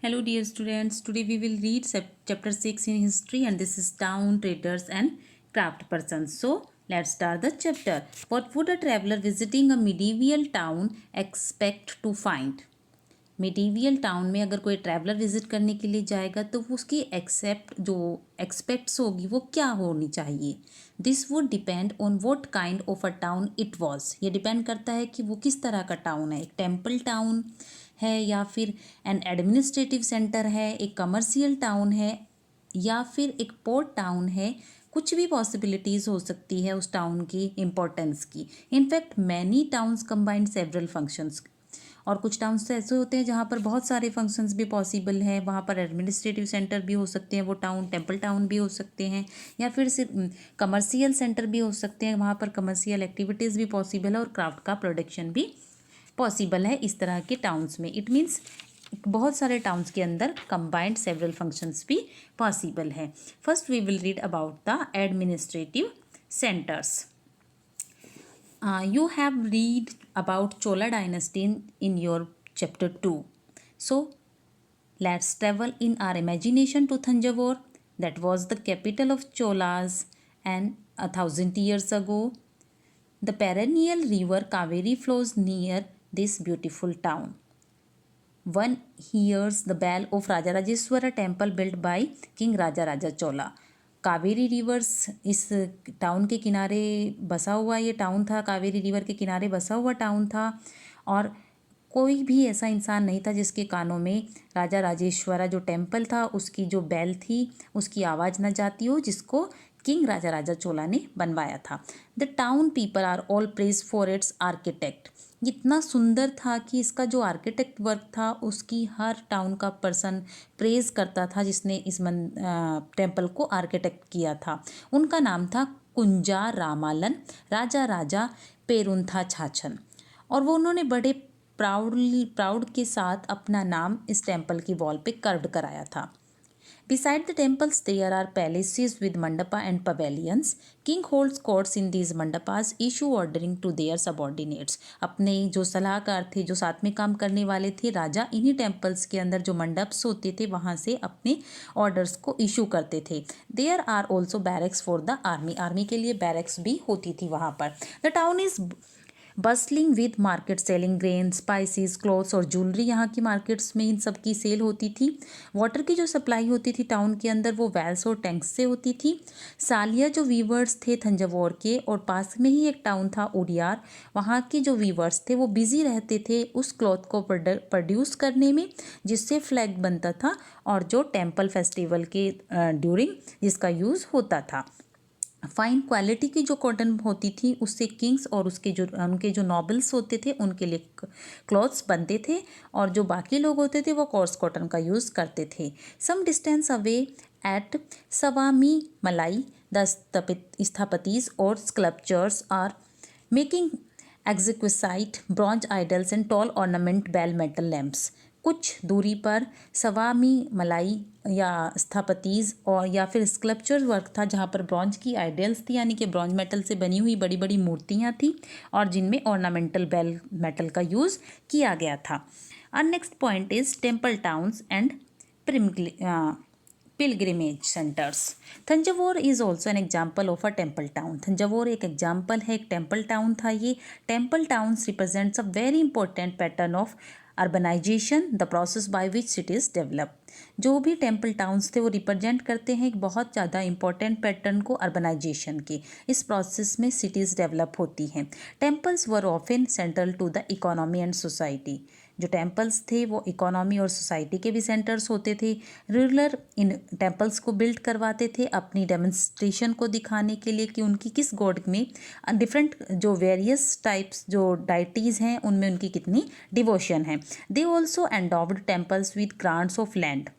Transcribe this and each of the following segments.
Hello dear students, today we will read chapter 6 in history and this is town, traders and craft persons. So let's start the chapter. What would a traveler visiting a medieval town expect to find? Medieval town में अगर कोई traveller visit करने के लिए जाएगा तो वो उसकी एक्सपेक्ट्स होगी वो क्या होनी चाहिए. This would depend on what kind of a town it was. ये डिपेंड करता है कि वो किस तरह का टाउन है. एक टेम्पल टाउन है या फिर एन एडमिनिस्ट्रेटिव सेंटर है, एक कमर्शियल टाउन है या फिर एक पोर्ट टाउन है. कुछ भी पॉसिबिलिटीज़ हो सकती है उस टाउन की इम्पोर्टेंस की. In fact many towns combined several functions. और कुछ टाउन्स तो ऐसे होते हैं जहाँ पर बहुत सारे फंक्शंस भी पॉसिबल हैं. वहाँ पर एडमिनिस्ट्रेटिव सेंटर भी हो सकते हैं, वो टाउन टेम्पल टाउन भी हो सकते हैं या फिर सिर्फ कमर्शियल सेंटर भी हो सकते हैं. वहाँ पर कमर्शियल एक्टिविटीज़ भी पॉसिबल है और क्राफ्ट का प्रोडक्शन भी पॉसिबल है इस तरह के टाउन्स में. इट मीन्स बहुत सारे टाउन्स के अंदर कंबाइंड सेवरल फंक्शंस भी पॉसिबल है. First we will read about the administrative centres. You have read about Chola dynasty in your chapter 2. So let's travel in our imagination to Thanjavur. That was the capital of Cholas and 1,000 years ago. The perennial river Kaveri flows near this beautiful town. One hears the bell of Rajarajeshwara temple built by King Rajaraja Chola. Kaveri reverse इस town के किनारे बसा हुआ ये town था. Kaveri river के किनारे बसा हुआ टाउन था और कोई भी ऐसा इंसान नहीं था जिसके कानों में राजा राजेश्वरा जो टेम्पल था उसकी जो बेल थी उसकी आवाज़ न जाती हो, जिसको किंग राजा राजा चोला ने बनवाया था. The town people are all praise for its architect. इतना सुंदर था कि इसका जो आर्किटेक्ट वर्क था उसकी हर टाउन का पर्सन प्रेज करता था जिसने इस टेम्पल को आर्किटेक्ट किया था. उनका नाम था कुंजा रामालन राजा राजा पेरुंथा छाछन और वो उन्होंने बड़े प्राउड के साथ अपना नाम इस टेम्पल की वॉल पे कर्व्ड कराया था. Beside the temples, there are palaces with mandapa and pavilions. King holds courts in these mandapas, issue ordering to their subordinates. अपने जो सलाहकार थे, जो साथ में काम करने वाले थे, राजा इन्हीं टेम्पल्स के अंदर जो मंडप्स होते थे वहाँ से अपने ऑर्डर्स को इशू करते थे. There are also barracks for the army. Army के लिए बैरक्स भी होती थी वहाँ पर. The town is bustling with market selling grain spices clothes और ज्वेलरी. यहाँ की मार्केट्स में इन सब की सेल होती थी. वाटर की जो सप्लाई होती थी टाउन के अंदर वो वेल्स और टैंक्स से होती थी. सालिया जो वीवर्स थे थंजावुर के और पास में ही एक टाउन था उड़ियार, वहाँ के जो वीवर्स थे वो बिजी रहते थे उस क्लॉथ को प्रोड्यूस करने में जिससे फ्लैग बनता था और जो टेम्पल फेस्टिवल के ड्यूरिंग जिसका यूज़ होता था. फाइन क्वालिटी की जो कॉटन होती थी उससे किंग्स और उनके जो नॉबल्स होते थे उनके लिए क्लॉथ्स बनते थे और जो बाकी लोग होते थे वो कोर्स कॉटन का यूज़ करते थे. Some distance away at Swamimalai the स्थापतीज और sculptors are making exquisite bronze idols and tall ornament bell metal lamps. कुछ दूरी पर सवामी मलाई या स्थापतीज और या फिर स्कल्पचर वर्क था जहाँ पर ब्रॉन्ज की आइडल्स थी यानी कि ब्रॉन्ज मेटल से बनी हुई बड़ी बड़ी मूर्तियाँ थी और जिनमें ऑर्नामेंटल बेल मेटल का यूज़ किया गया था. और next point is temple towns and pilgrimage centers. Thanjavur is also an example of a temple town. Thanjavur एक एग्जाम्पल है, एक टेम्पल टाउन था. ये temple towns represents a very important pattern of urbanisation, the process by which cities develop. जो भी temple towns थे वो represent करते हैं एक बहुत ज़्यादा इंपॉर्टेंट पैटर्न को अर्बनाइजेशन के. इस प्रोसेस में सिटीज़ डेवलप होती हैं. Temples were often central to the economy and society. जो टेम्पल्स थे वो इकोनॉमी और सोसाइटी के भी सेंटर्स होते थे. रूलर इन टेम्पल्स को बिल्ड करवाते थे अपनी डेमोन्स्ट्रेशन को दिखाने के लिए कि उनकी किस गॉड में डिफरेंट जो वेरियस टाइप्स जो डाइटीज़ हैं उनमें उनकी कितनी डिवोशन है. They also endowed temples with grants of land.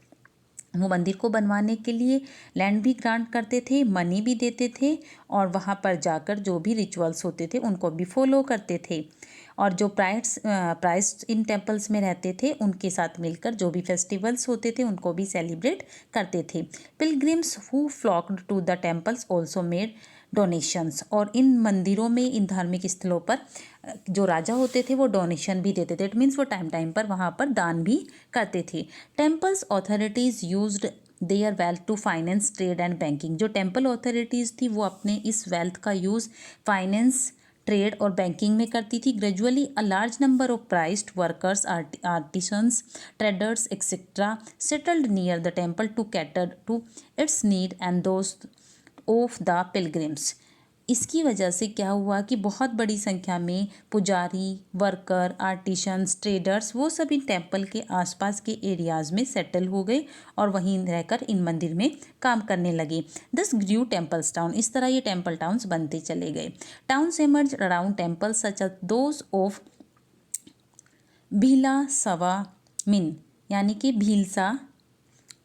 वो मंदिर को बनवाने के लिए लैंड भी ग्रांट करते थे, मनी भी देते थे और वहाँ पर जाकर जो भी रिचुअल्स होते थे उनको भी फॉलो करते थे. और जो प्राइस्ट इन टेम्पल्स में रहते थे उनके साथ मिलकर जो भी फेस्टिवल्स होते थे उनको भी सेलिब्रेट करते थे. Pilgrims who flocked to the temples also made donations. और इन मंदिरों में, इन धार्मिक स्थलों पर जो राजा होते थे वो डोनेशन भी देते थे। इट मीन्स वो टाइम टाइम पर वहाँ पर दान भी करते थे। Temples authorities used their wealth to finance trade and banking. जो टेम्पल ऑथोरिटीज़ थी वो अपने इस वेल्थ का यूज़ फाइनेंस, ट्रेड और बैंकिंग में करती थी। Gradually a large number of priests workers, artisans, traders etcetera settled near the temple to cater to its need and those of the pilgrims. इसकी वजह से क्या हुआ कि बहुत बड़ी संख्या में पुजारी, वर्कर, आर्टिशंस, ट्रेडर्स वो सभी टेम्पल के आसपास के एरियाज़ में सेटल हो गए और वहीं रहकर इन मंदिर में काम करने लगे। दस ग्रू टेम्पल्स टाउन। इस तरह ये टेम्पल टाउन्स बनते चले गए। Towns emerge around temples such as those of Bhilwara मिन, यानी कि भीलसा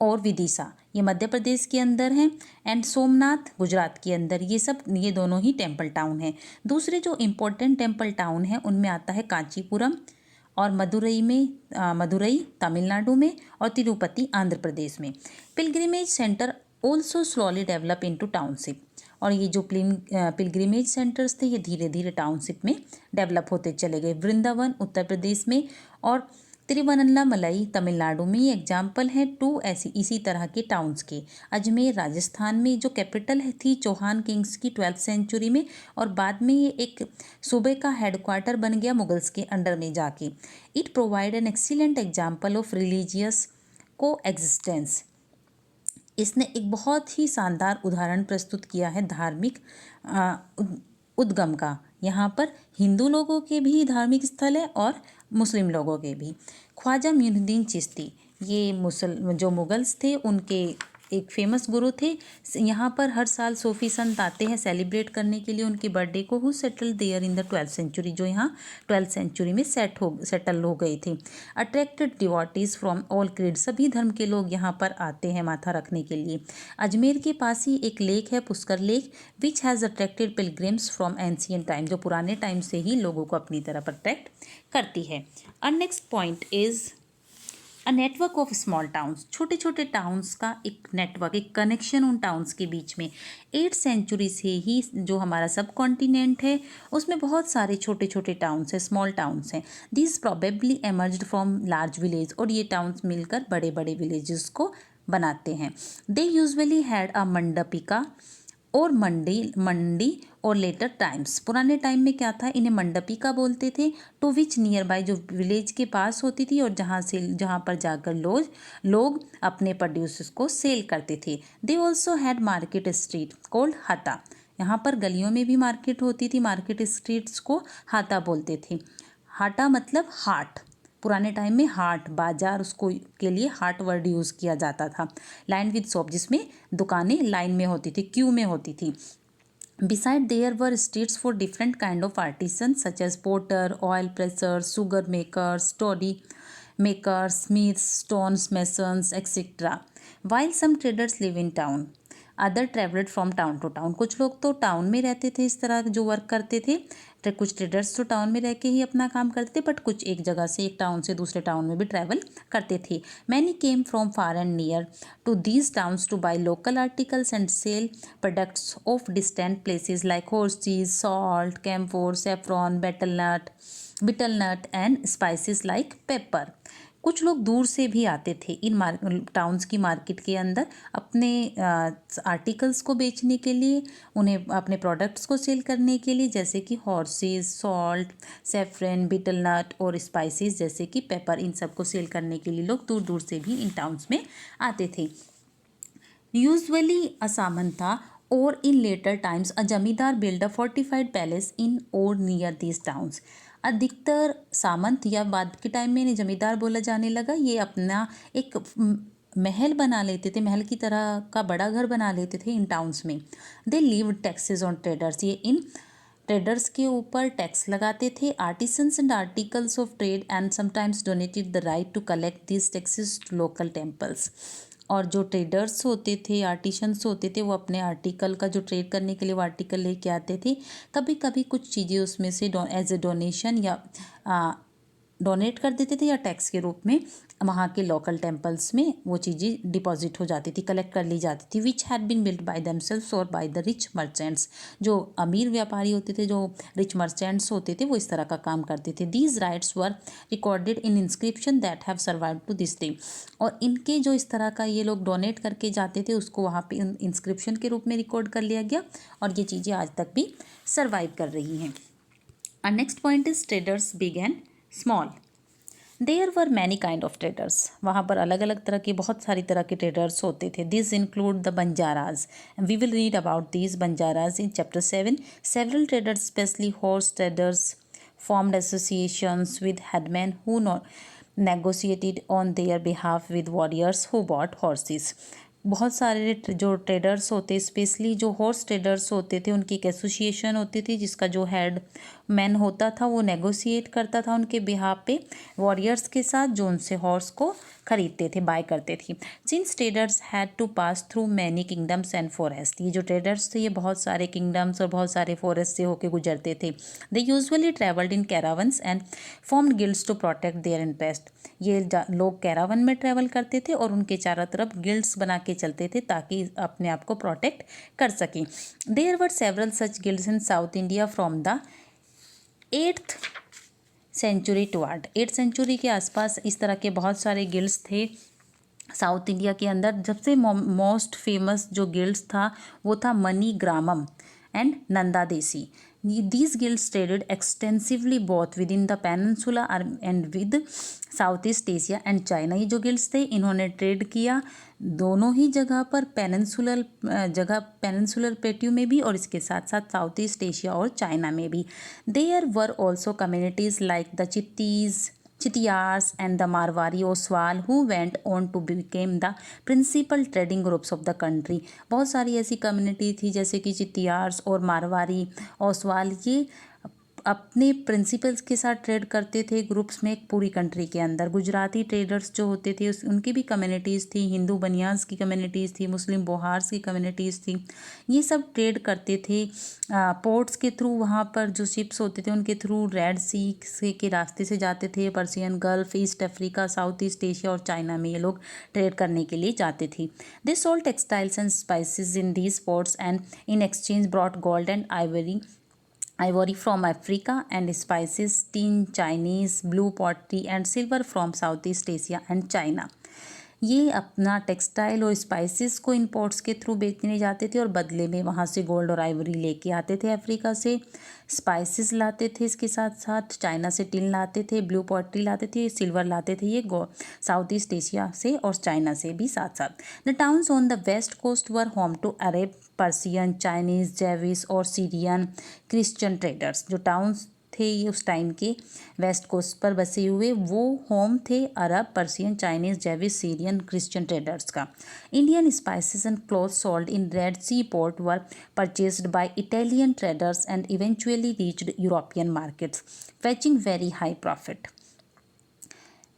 और विदिशा, ये मध्य प्रदेश के अंदर हैं, एंड सोमनाथ गुजरात के अंदर। ये दोनों ही टेम्पल टाउन हैं। दूसरे जो इम्पोर्टेंट टेम्पल टाउन हैं उनमें आता है कांचीपुरम और मदुरई तमिलनाडु में और तिरुपति आंध्र प्रदेश में। Pilgrimage centre also slowly develop into township. और ये जो पिलग्रिमेज सेंटर्स थे ये धीरे धीरे टाउनशिप में डेवलप होते चले गए। वृंदावन उत्तर प्रदेश में और तिरुवन्नामलई तमिलनाडु में ये एग्जाम्पल है टू ऐसी इसी तरह के टाउन्स के। अजमेर राजस्थान में जो कैपिटल थी चौहान किंग्स की 12th सेंचुरी में, और बाद में ये एक सूबे का हेडक्वार्टर बन गया मुगल्स के अंडर में जाके। It provide an excellent example of religious को एग्जिस्टेंस। इसने एक बहुत ही शानदार उदाहरण प्रस्तुत किया है धार्मिक उद्गम का। यहाँ पर हिंदू लोगों के भी धार्मिक स्थल है और मुस्लिम लोगों के भी। ख्वाजा मोइनुद्दीन चिश्ती, ये जो मुगल्स थे उनके एक फेमस गुरु थे। यहाँ पर हर साल सूफी संत आते हैं सेलिब्रेट करने के लिए उनकी बर्थडे को। Who settle there in the 12th century, जो यहाँ 12th सेंचुरी में सेटल हो गए थे। Attracted devotees from all creed, सभी धर्म के लोग यहाँ पर आते हैं माथा रखने के लिए। अजमेर के पास ही एक लेक है Pushkar lake, which has attracted pilgrims from ancient time, जो पुराने टाइम से ही लोगों को अपनी तरफ अट्रैक्ट करती है। और next point is a network of small towns. छोटे छोटे टाउन्स का एक नेटवर्क, एक कनेक्शन उन टाउन्स के बीच में। 8th सेंचुरी से ही जो हमारा सब कॉन्टिनेंट है उसमें बहुत सारे छोटे छोटे टाउन्स हैं, स्मॉल टाउन्स हैं। This probably emerged from large village, और ये टाउन्स मिलकर बड़े बड़े विलेजेस को बनाते हैं। दे यूजुअली हैड अ मंडपिका और मंडी और लेटर टाइम्स। पुराने टाइम में क्या था, इन्हें मंडपिका बोलते थे। टू विच नियर बाय, जो विलेज के पास होती थी और जहाँ पर जाकर लोग अपने प्रोड्यूस को सेल करते थे। They also had market street called हाता। यहाँ पर गलियों में भी मार्केट होती थी, मार्केट स्ट्रीट्स को हाता बोलते थे। हाटा मतलब हाट, पुराने टाइम में हाट बाजार उसको के लिए हाट वर्ड यूज़ किया जाता था। लाइन विद शॉप, जिसमें दुकानें लाइन में होती थी, क्यू में होती थी। Beside there were streets for different kind of artisans such as potter, oil pressers, sugar makers, toddy makers, smiths, stones masons, etc. While some traders live in town, other traveled from town to town. कुछ लोग तो town में रहते थे इस तरह जो work करते थे, तो कुछ ट्रेडर्स तो टाउन में रह के ही अपना काम करते थे, बट कुछ एक जगह से एक टाउन से दूसरे टाउन में भी ट्रैवल करते थे। Many came from far and near to these towns to buy local articles and sell products of distant places like horse cheese, salt, camphor, saffron, betel nut and spices like pepper. कुछ लोग दूर से भी आते थे इन towns की market के अंदर अपने आर्टिकल्स को बेचने के लिए, उन्हें अपने प्रोडक्ट्स को सेल करने के लिए, जैसे कि हॉर्सेस, सॉल्ट, सेफ्रन, बिटल नट और स्पाइसेस जैसे कि पेपर। इन सब को सेल करने के लिए लोग दूर दूर से भी इन टाउन्स में आते थे। यूजुअली अ सामंता और इन लेटर टाइम्स अ जमींदार बिल्ड अ फोर्टिफाइड पैलेस इन और नियर दीज टाउन्स। अधिकतर सामंत या बाद के टाइम में इन्हें जमींदार बोला जाने लगा, ये अपना एक महल बना लेते थे, महल की तरह का बड़ा घर बना लेते थे इन टाउन्स में। They levy taxes on traders, ये इन ट्रेडर्स के ऊपर टैक्स लगाते थे। Artisans and articles of trade and sometimes donated the right to collect this taxes to local temples. और जो ट्रेडर्स होते थे, आर्टिशंस होते थे, वो अपने आर्टिकल का जो ट्रेड करने के लिए वो आर्टिकल लेके आते थे। कभी कभी कुछ चीज़ें उसमें से एज ए डोनेशन या डोनेट कर देते थे या टैक्स के रूप में वहाँ के लोकल टेम्पल्स में वो चीज़ें डिपॉजिट हो जाती थी, कलेक्ट कर ली जाती थी, which had been build by themselves और बाय द रिच मर्चेंट्स। जो अमीर व्यापारी होते थे, जो रिच मर्चेंट्स होते थे, वो इस तरह का काम करते थे। These rights were recorded in inscription that have survived to this day. और इनके जो इस तरह का ये लोग डोनेट करके जाते थे उसको वहाँ पे इंस्क्रिप्शन के रूप में रिकॉर्ड कर लिया गया और ये चीज़ें आज तक भी सर्वाइव कर रही हैं। Our next point is traders big and small. There were many kind of traders. वहाँ पर अलग अलग तरह के बहुत सारी तरह के traders होते थे. These include the Banjaras. And we will read about these Banjaras in chapter 7. Several traders, especially horse traders, formed associations with headmen who negotiated on their behalf with warriors who bought horses. बहुत सारे जो traders होते, specially जो horse traders होते थे, उनकी एक association होती थी जिसका जो हेड मैन होता था वो नेगोशिएट करता था उनके बिहाफ पे वॉरियर्स के साथ जो उनसे हॉर्स को खरीदते थे, बाय करते थे। Since traders had to pass through many kingdoms and forest, ये जो ट्रेडर्स थे ये बहुत सारे किंगडम्स और बहुत सारे फॉरेस्ट से होकर गुजरते थे। They usually travelled in caravans and formed guilds to protect their interest. ये लोग कैरावन में ट्रेवल करते थे और उनके चारों तरफ गिल्ड्स बना के चलते थे ताकि अपने आप को प्रोटेक्ट कर सकें। There were several such guilds in South India from the 8th century toward. 8th century के आसपास इस तरह के बहुत सारे गिल्ड्स थे साउथ इंडिया के अंदर। सबसे मोस्ट फेमस जो गिल्ड्स था वो था मनी ग्रामम एंड नंदा देसी। These guilds traded extensively both within the peninsula and with Southeast Asia and China. ये जो गिल्ड्स थे इन्होंने ट्रेड किया दोनों ही जगह पर, पेनिनसुलर प्लेट्यू में भी और इसके साथ साथ साउथ ईस्ट एशिया और चाइना में भी। There were also communities like the Chittiars and the Marwari Oswal who went on to become the principal trading groups of the country. बहुत सारी ऐसी कम्युनिटी थी जैसे कि चित्तियार्स और मारवाड़ी ओसवाल, ये अपने प्रिंसिपल्स के साथ ट्रेड करते थे ग्रुप्स में पूरी कंट्री के अंदर। गुजराती ट्रेडर्स जो होते थे उनकी भी कम्युनिटीज़ थी, हिंदू बनियास की कम्युनिटीज़ थी, मुस्लिम बोहार्स की कम्युनिटीज़ थी। ये सब ट्रेड करते थे पोर्ट्स के थ्रू। वहाँ पर जो शिप्स होते थे उनके थ्रू रेड सी के रास्ते से जाते थे। Persian gulf, east Africa, south East Asia और चाइना में ये लोग ट्रेड करने के लिए जाते थे। They sold textiles and spices in these ports and in exchange brought gold and ivory from Africa and spices, tin, Chinese, blue pottery and silver from Southeast Asia and China. ये अपना textile और spices को imports के through बेचने जाते थे और बदले में वहाँ से गोल्ड और आइवरी लेके आते थे। अफ्रीका से स्पाइसेस लाते थे, इसके साथ साथ चाइना से टिन लाते थे, ब्लू पॉटरी लाते थे, सिल्वर लाते थे, ये साउथ ईस्ट एशिया से और चाइना से भी साथ साथ। The towns on the west coast were home to Arab, Persian, Chinese, Jewish और सीरियन क्रिश्चियन ट्रेडर्स। जो टाउन्स थे ये उस टाइम के वेस्ट कोस्ट पर बसे हुए वो होम थे Arab, Persian, Chinese, Jewish, Syrian, Christian traders का। Indian spices and clothes sold in Red Sea port were purchased by Italian traders and eventually reached European markets fetching very high profit.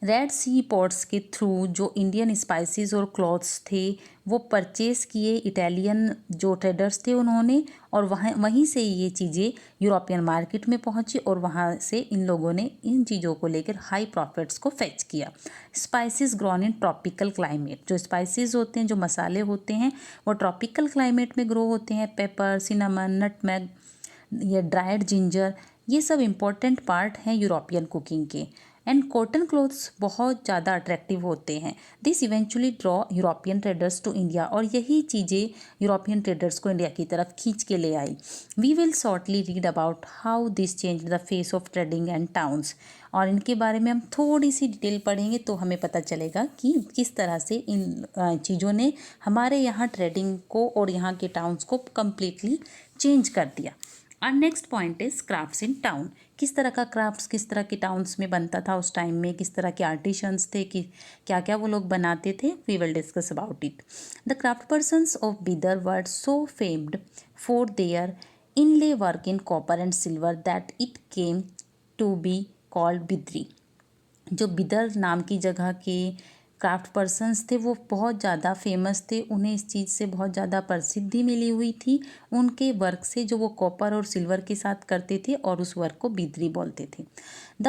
Red Sea ports के through जो Indian spices और clothes थे वो purchase किए Italian जो traders थे उन्होंने, और वहीं से ये चीज़ें यूरोपियन मार्केट में पहुंची और वहाँ से इन लोगों ने इन चीज़ों को लेकर हाई प्रॉफिट्स को फेच किया। Spices grown in tropical climate, जो स्पाइसेस होते हैं, जो मसाले होते हैं वो ट्रॉपिकल क्लाइमेट में ग्रो होते हैं। पेपर, सिनेमन, नटमेग, ये ड्राइड जिंजर, ये सब इम्पोर्टेंट पार्ट हैं यूरोपियन कुकिंग के। एंड कॉटन क्लोथ्स बहुत ज़्यादा अट्रैक्टिव होते हैं। This eventually draw European traders to India, और यही चीज़ें यूरोपियन ट्रेडर्स को इंडिया की तरफ खींच के ले आई। We will shortly read about how this change the face of trading and towns, और इनके बारे में हम थोड़ी सी डिटेल पढ़ेंगे तो हमें पता चलेगा कि किस तरह से इन चीज़ों ने हमारे यहाँ ट्रेडिंग को और यहाँ के टाउन्स को कम्प्लीटली चेंज कर दिया। और next point is crafts in town. किस तरह का क्राफ्ट्स किस तरह के टाउन्स में बनता था उस टाइम में, किस तरह के आर्टिशंस थे, कि क्या क्या वो लोग बनाते थे। We will discuss about it. The craft persons of Bidar were so famed for their inlay work in copper and silver that it came to be called Bidri. जो बिदर नाम की जगह के क्राफ्ट पर्सन्स थे वो बहुत ज़्यादा फेमस थे, उन्हें इस चीज़ से बहुत ज़्यादा प्रसिद्धि मिली हुई थी उनके वर्क से, जो वो कॉपर और सिल्वर के साथ करते थे और उस वर्क को बिद्री बोलते थे। द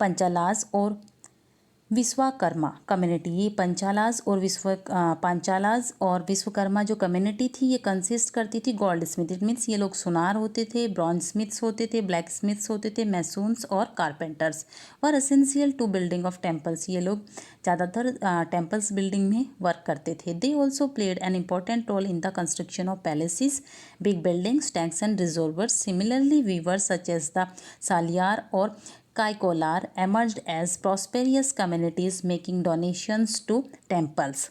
पंचालास और विश्वकर्मा कम्युनिटी। ये पंचालास और विश्वकर्मा जो कम्युनिटी थी ये कंसिस्ट करती थी गोल्ड स्मिथ। इट मीन्स ये लोग सुनार होते थे, ब्रॉन्ज स्मिथ्स होते थे, ब्लैक स्मिथ्स होते थे, मैसून्स और कारपेंटर्स। और essential to building of temples, ये लोग ज़्यादातर टेम्पल्स बिल्डिंग में वर्क करते थे। They also played an important role in the construction of palaces, big buildings, tanks and reservoirs. Similarly weavers such as the Saliyar और Kaikolar emerged as prosperous communities making donations to temples.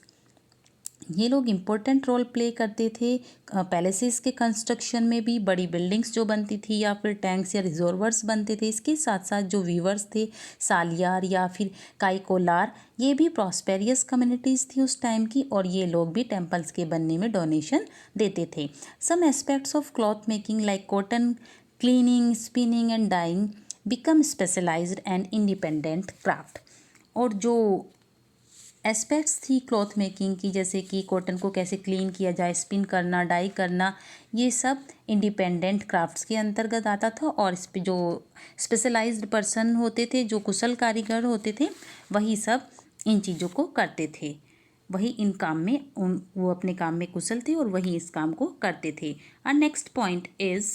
ये लोग important role play करते थे palaces के construction में भी, बड़ी buildings जो बनती थी या फिर टैंक्स या रिजर्वर्स बनते थे। इसके साथ साथ जो वीवर्स थे सालियार या फिर काइकोलार, ये भी प्रॉस्पेरियस कम्युनिटीज़ थी उस टाइम की, और ये लोग भी टेम्पल्स के बनने में डोनेशन देते थे। Some aspects of cloth making like cotton cleaning, spinning and dyeing become specialised and independent craft. और जो एस्पेक्ट्स थी क्लॉथ मेकिंग की, जैसे कि कॉटन को कैसे क्लीन किया जाए, स्पिन करना, डाई करना, ये सब इंडिपेंडेंट क्राफ्ट्स के अंतर्गत आता था। और इस पे जो स्पेशलाइज्ड पर्सन होते थे, जो कुशल कारीगर होते थे, वही सब इन चीज़ों को करते थे। वही इन काम में वो अपने काम में कुशल थे और वही इस काम को करते थे। और next point is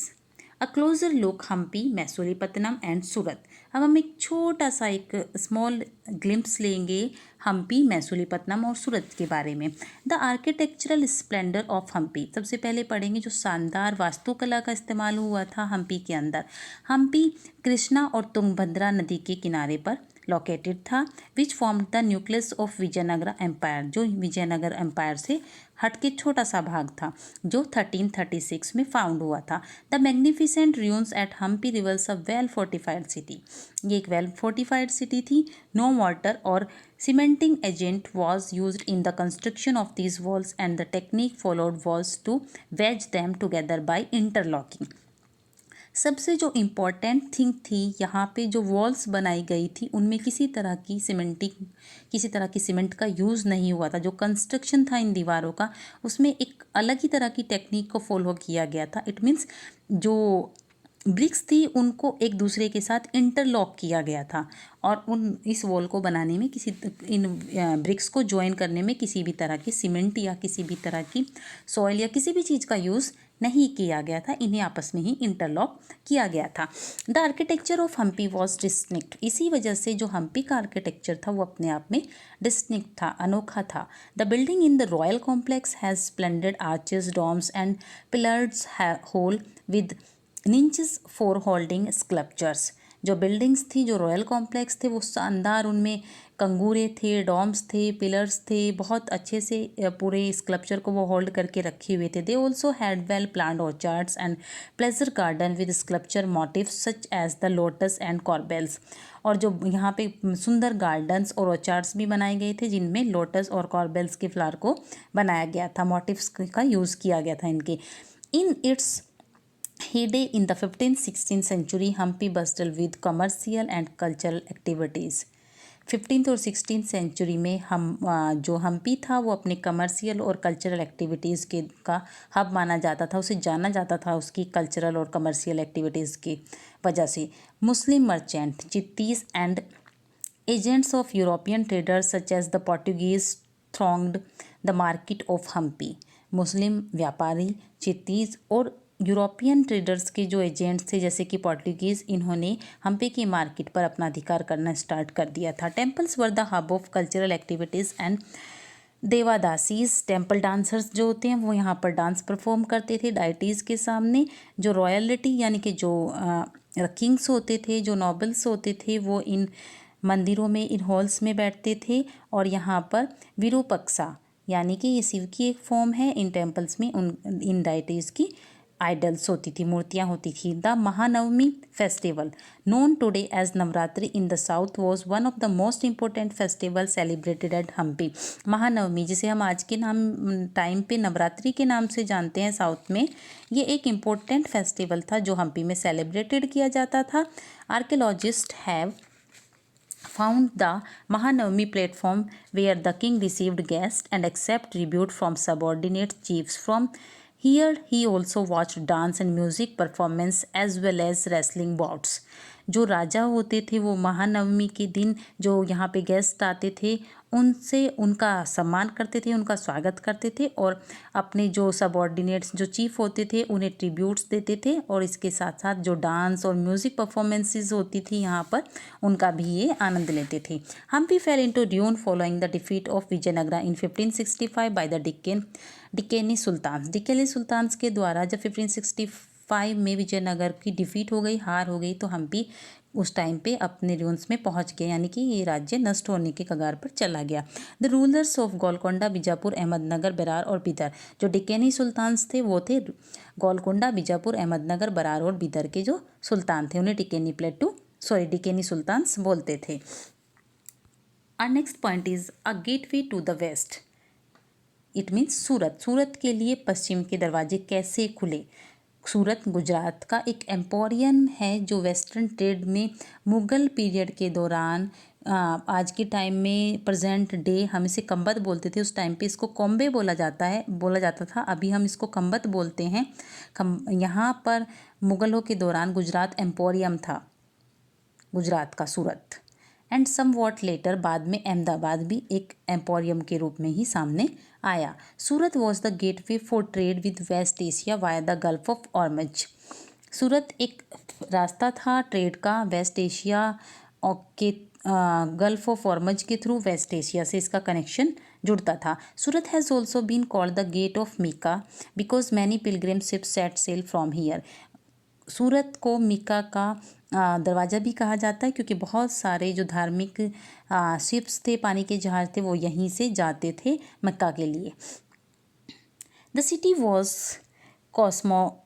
a closer look Hampi, Masulipatnam and Surat. अब हम एक छोटा सा एक स्मॉल ग्लिम्प्स लेंगे हम्पी, मैसूलीपट्टनम और सूरत के बारे में। The architectural splendour of Hampi, सबसे पहले पढ़ेंगे जो शानदार वास्तुकला का इस्तेमाल हुआ था हम्पी के अंदर। हम्पी कृष्णा और तुंगभद्रा नदी के किनारे पर लोकेटेड था, which formed the nucleus of Vijayanagara empire, जो विजयनगर एम्पायर से हट के छोटा सा भाग था, जो 1336 में फाउंड हुआ था। The magnificent ruins at Hampi reveals a well fortified city, ये एक वेल फोर्टिफाइड सिटी थी। नो वाटर और cementing agent was used in the construction of these walls and the technique followed was to wedge them together by interlocking. सबसे जो important thing थी यहाँ पे, जो वॉल्स बनाई गई थी उनमें किसी तरह की सीमेंट का यूज़ नहीं हुआ था। जो कंस्ट्रक्शन था इन दीवारों का, उसमें एक अलग ही तरह की टेक्निक को फॉलो किया गया था। इट मीन्स जो ब्रिक्स थी उनको एक दूसरे के साथ इंटरलॉक किया गया था, और इस वॉल को बनाने में इन ब्रिक्स को ज्वाइन करने में किसी भी तरह की सीमेंट या किसी भी तरह की सॉइल या किसी भी चीज़ का यूज़ नहीं किया गया था, इन्हें आपस में ही इंटरलॉक किया गया था। The architecture of Hampi was distinct, इसी वजह से जो हम्पी का आर्किटेक्चर था वो अपने आप में डिस्टिंक्ट था, अनोखा था। The building in the royal complex has splendid arches, domes and pillars hall with niches for holding sculptures. जो बिल्डिंग्स थी, जो रॉयल कॉम्प्लेक्स थे, वो शानदार, उनमें कंगूरे थे, डॉम्स थे, पिलर्स थे, बहुत अच्छे से पूरे स्कल्पचर को वो होल्ड करके रखे हुए थे। They also had well planned orchards and pleasure garden with sculpture motifs such as the lotus and corbels. और जो यहाँ पे सुंदर गार्डन्स और ऑर्चार्ड्स भी बनाए गए थे, जिनमें लोटस और कॉर्बेल्स के फ्लावर को बनाया गया था, मोटिव्स का यूज़ किया गया था इनके। In its heyday in the 15th-16th century, Hampi bustled with commercial and cultural activities. 15th और 16th सेंचुरी में जो हम्पी था वो अपने कमर्शियल और कल्चरल एक्टिविटीज़ के का हब माना जाता था, उसे जाना जाता था उसकी कल्चरल और कमर्शियल एक्टिविटीज़ की वजह से। Muslim merchant, Chettis and agents of European traders such as the Portuguese thronged the market of Hampi. मुस्लिम व्यापारी, चित्तीस और यूरोपियन ट्रेडर्स के जो एजेंट्स थे जैसे कि पोर्टुगीज़, इन्होंने हम्पी की मार्केट पर अपना अधिकार करना स्टार्ट कर दिया था। Temples were the hub of cultural activities and devadasis, temple dancers जो होते हैं वो यहाँ पर डांस परफॉर्म करते थे डाइटीज़ के सामने। जो रॉयलिटी यानी कि जो किंग्स होते थे, जो नॉबल्स होते थे, वो इन मंदिरों में, इन हॉल्स में बैठते थे। और यहाँ पर विरूपक्षा यानी कि ये शिव की एक फॉर्म है, इन टेम्पल्स में इन डाइटीज़ की आइडल्स होती थी, मूर्तियाँ होती थी। The Mahanavami festival known today as Navratri in the south was one of the most important festival celebrated at Hampi. Mahanavami, जिसे हम आज के टाइम पे नवरात्रि के नाम से जानते हैं साउथ में, ये एक इम्पोर्टेंट फेस्टिवल था जो हम्पी में सेलिब्रेटेड किया जाता था। Archaeologist have found the Mahanavami platform where the king received guests and accept tribute from subordinate chiefs. From here he also watched dance and music performance as well as wrestling bouts. जो राजा होते थे वो महानवमी के दिन जो यहाँ पे guest आते थे उनसे उनका सम्मान करते थे, उनका स्वागत करते थे और अपने जो सबऑर्डिनेट्स जो चीफ होते थे उन्हें ट्रिब्यूट्स देते थे। और इसके साथ साथ जो डांस और म्यूज़िक परफॉर्मेंसेस होती थी यहाँ पर उनका भी ये आनंद लेते थे। Hampi fell into ruin following the defeat of Vijayanagara in 1565 by the Deccani sultan. Deccani सुल्तान के द्वारा जब 1565 में विजयनगर की डिफीट हो गई, हार हो गई, तो हम्पी उस टाइम पे अपने रून्स में पहुंच गए, यानी कि ये राज्य नष्ट होने के कगार पर चला गया। The rulers of Golconda, Bijapur, Ahmednagar, Berar और बीदर। जो डिक्केनी सुल्तान्स थे वो थे गोलकोंडा, बीजापुर, अहमदनगर, बरार और बीदर के जो सुल्तान थे, उन्हें डिक्केनी सुल्तान्स बोलते थे। Our next point is a gateway to the west. It means सूरत। सूरत के लिए पश्चिम के दरवाजे कैसे खुले। सूरत गुजरात का एक एम्पोरियम है जो वेस्टर्न ट्रेड में मुग़ल पीरियड के दौरान, आज के टाइम में प्रेजेंट डे हम इसे कम्बत बोलते थे, उस टाइम पे इसको कोम्बे बोला जाता था, अभी हम इसको कम्बत बोलते हैं। यहाँ पर मुग़लों के दौरान गुजरात एम्पोरियम था, गुजरात का सूरत। एंड सम वॉट लेटर बाद में अहमदाबाद भी एक एम्पोरियम के रूप में ही सामने आया। Surat was the gateway for trade with West Asia via the Gulf of Ormuz. Surat एक रास्ता था ट्रेड का वेस्ट एशिया के गल्फ ऑफ ऑर्मज के थ्रू वेस्ट एशिया से इसका कनेक्शन जुड़ता था। Surat has also been called the gate of Mecca because many pilgrim ships set sail from here. Surat को मीका का दरवाज़ा भी कहा जाता है क्योंकि बहुत सारे जो धार्मिक शिप्स थे, पानी के जहाज थे, वो यहीं से जाते थे मक्का के लिए। The city was cosmopolitan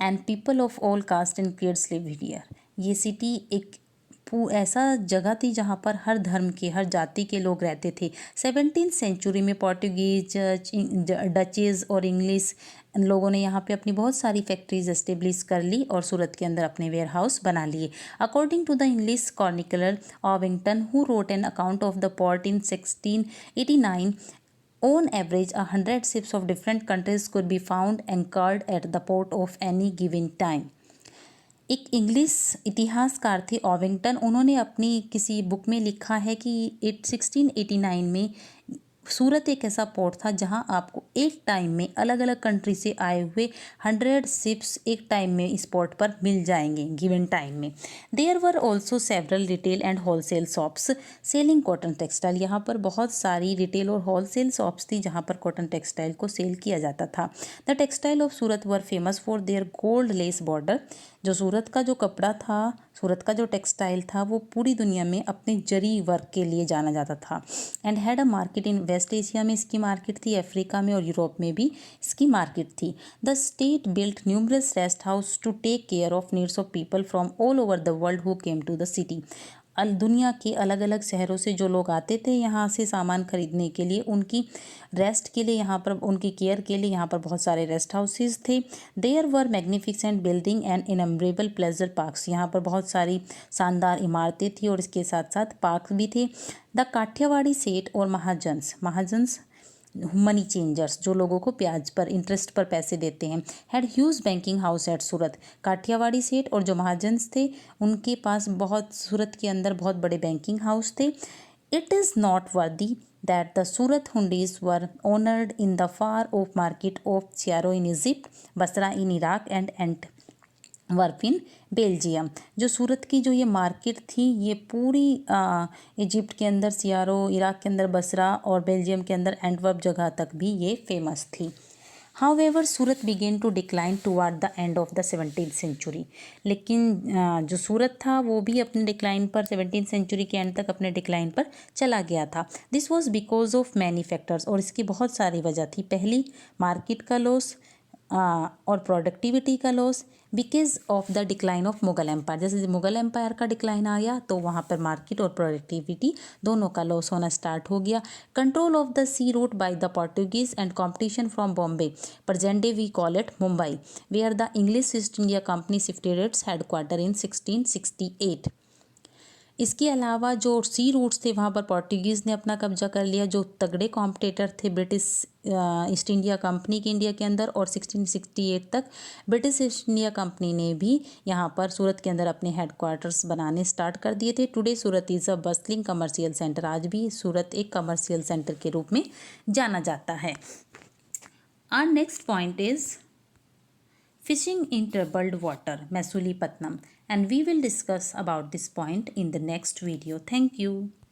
and people of all cast and creds live here. ये सिटी एक ऐसा जगह थी जहाँ पर हर धर्म के, हर जाति के लोग रहते थे। 17th सेंचुरी में पोर्टुगीज, डचेज और इंग्लिश लोगों ने यहाँ पे अपनी बहुत सारी फैक्ट्रीज एस्टेब्लिश कर ली और सूरत के अंदर अपने वेयर हाउस बना लिए। According to the English chronicler Ovington who wrote an account of the port in 1689, on average 100 ships of different countries could be found anchored at the port of any given time. एक English इतिहासकार थे ऑविंगटन, उन्होंने अपनी किसी book में लिखा है कि 1689 में सूरत एक ऐसा पोर्ट था जहां आपको एक टाइम में अलग अलग कंट्री से आए हुए 100 शिप्स एक टाइम में इस पोर्ट पर मिल जाएंगे गिवन टाइम में। There were also several retail and wholesale shops selling cotton textile. यहाँ पर बहुत सारी रिटेल और होलसेल शॉप्स थी जहाँ पर कॉटन टेक्सटाइल को सेल किया जाता था। The textile of Surat were famous for their gold less border. जो सूरत का जो कपड़ा था, सूरत का जो टेक्सटाइल था, वो पूरी दुनिया में अपने जरी वर्क के लिए जाना जाता था। And had a market in West Asia में इसकी मार्केट थी, अफ्रीका में और यूरोप में भी इसकी मार्केट थी। The state built numerous rest house to take care of needs of people from all over the world who came to the city. दुनिया के अलग अलग शहरों से जो लोग आते थे यहाँ से सामान खरीदने के लिए, उनकी रेस्ट के लिए, यहाँ पर उनकी केयर के लिए यहाँ पर बहुत सारे रेस्ट हाउसेज थे। There were magnificent building and innumerable pleasure parks. यहाँ पर बहुत सारी शानदार इमारतें थी और इसके साथ साथ पार्क भी थे। द काठियावाड़ी सेठ और महाजन्स मनी चेंजर्स, जो लोगों को ब्याज पर, इंटरेस्ट पर पैसे देते हैं, had huge banking house at Surat. Kathiawadi सेठ और जो महाजन्स थे उनके पास बहुत, सूरत के अंदर बहुत बड़े बैंकिंग हाउस थे। It is not worthy that the Surat hundis were honored in the far off market of Cairo in Egypt, Basra in Iraq and Antwerp in Belgium. जो सूरत की जो ये मार्केट थी, ये पूरी इजिप्ट के अंदर सियारो, इराक के अंदर बसरा और बेल्जियम के अंदर एंटवर्प जगह तक भी ये फेमस थी। However, Surat began to decline toward the end of the 17th century। लेकिन जो सूरत था वो भी अपने डिक्लाइन पर, 17th सेंचुरी के एंड तक अपने डिक्लाइन पर चला गया था। This was because of many factors, और इसकी बहुत सारी वजह थी। पहली, मार्केट का लॉस और प्रोडक्टिविटी का loss, because of the decline of Mughal empire. जैसे मुग़ल एम्पायर का डिक्लाइन आया तो वहाँ पर मार्केट और प्रोडक्टिविटी दोनों का लॉस होना स्टार्ट हो गया। Control of the sea route by the Portuguese and competition from Bombay, present day we call it Mumbai, where the English East India Company shifted its headquarter in 1668। इसके अलावा जो सी रूट्स थे वहाँ पर पोर्टुगीज़ ने अपना कब्जा कर लिया, जो तगड़े कॉम्पिटिटर थे ब्रिटिश ईस्ट इंडिया कंपनी के इंडिया के अंदर। और 1668 तक ब्रिटिश ईस्ट इंडिया कंपनी ने भी यहाँ पर सूरत के अंदर अपने हेडक्वार्टर्स बनाने स्टार्ट कर दिए थे। Today Surat is a bustling commercial centre. आज भी सूरत एक कमर्शियल सेंटर के रूप में जाना जाता है। Our next point is fishing in troubled water, Masulipattnam, and we will discuss about this point in the next video. Thank you.